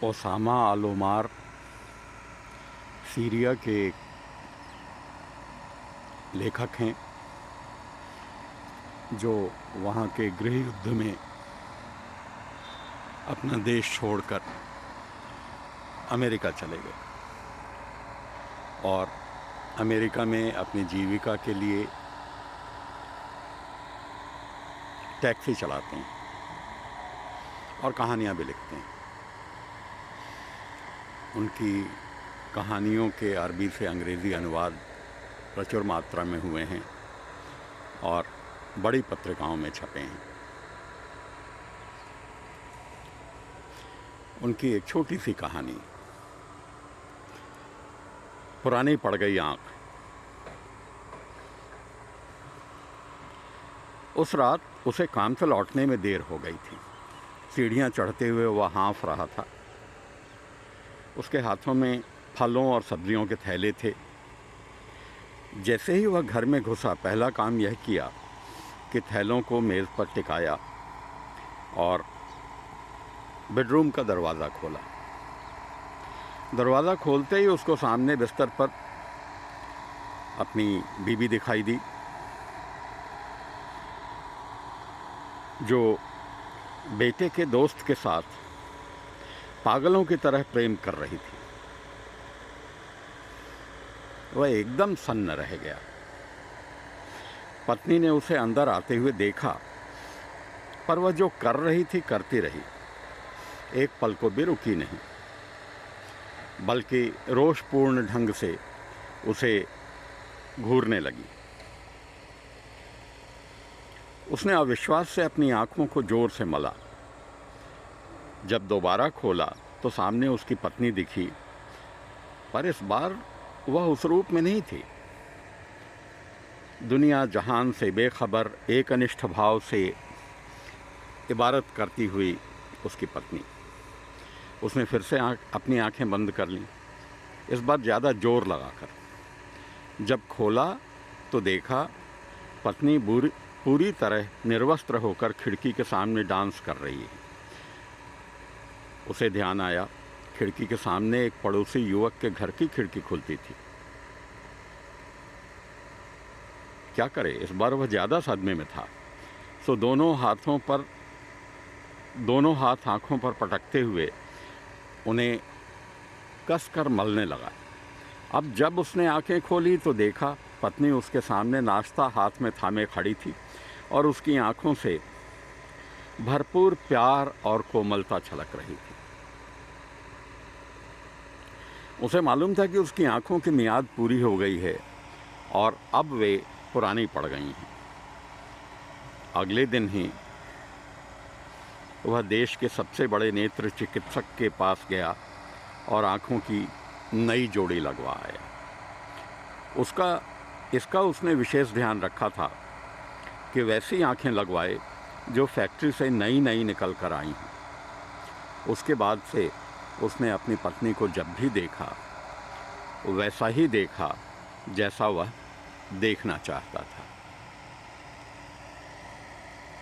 Osama अल-ओमार Syria के लेखक हैं जो वहाँ के गृह युद्ध में अपना देश छोड़कर अमेरिका चले गए और अमेरिका में अपनी जीविका के लिए टैक्सी चलाते हैं और कहानियाँ भी लिखते हैं। उनकी कहानियों के अरबी से अंग्रेज़ी अनुवाद प्रचुर मात्रा में हुए हैं और बड़ी पत्रिकाओं में छपे हैं। उनकी एक छोटी सी कहानी, पुरानी पड़ गई आँख। उस रात उसे काम से लौटने में देर हो गई थी। सीढ़ियाँ चढ़ते हुए वह हाँफ रहा था। उसके हाथों में फलों और सब्जियों के थैले थे। जैसे ही वह घर में घुसा, पहला काम यह किया कि थैलों को मेज़ पर टिकाया और बेडरूम का दरवाज़ा खोला। दरवाज़ा खोलते ही उसको सामने बिस्तर पर अपनी बीवी दिखाई दी, जो बेटे के दोस्त के साथ पागलों की तरह प्रेम कर रही थी। वह एकदम सन्न रह गया। पत्नी ने उसे अंदर आते हुए देखा, पर वह जो कर रही थी करती रही, एक पल को भी रुकी नहीं, बल्कि रोषपूर्ण ढंग से उसे घूरने लगी। उसने अविश्वास से अपनी आंखों को जोर से मला। जब दोबारा खोला तो सामने उसकी पत्नी दिखी, पर इस बार वह उस रूप में नहीं थी। दुनिया जहान से बेखबर एक अनिष्ठ भाव से इबारत करती हुई उसकी पत्नी। उसने फिर से अपनी आंखें बंद कर लीं, इस बार ज़्यादा जोर लगाकर। जब खोला तो देखा पत्नी पूरी तरह निर्वस्त्र होकर खिड़की के सामने डांस कर रही है। उसे ध्यान आया, खिड़की के सामने एक पड़ोसी युवक के घर की खिड़की खुलती थी। क्या करे, इस बार वह ज़्यादा सदमे में था, सो दोनों हाथ आंखों पर पटकते हुए उन्हें कसकर मलने लगा। अब जब उसने आंखें खोली तो देखा पत्नी उसके सामने नाश्ता हाथ में थामे खड़ी थी और उसकी आंखों से भरपूर प्यार और कोमलता छलक रही थी। उसे मालूम था कि उसकी आंखों की मियाद पूरी हो गई है और अब वे पुरानी पड़ गई हैं। अगले दिन ही वह देश के सबसे बड़े नेत्र चिकित्सक के पास गया और आंखों की नई जोड़ी लगवा आया। इसका उसने विशेष ध्यान रखा था कि वैसी आंखें लगवाए जो फैक्ट्री से नई निकल कर आई हैं। उसके बाद से उसने अपनी पत्नी को जब भी देखा वैसा ही देखा जैसा वह देखना चाहता था।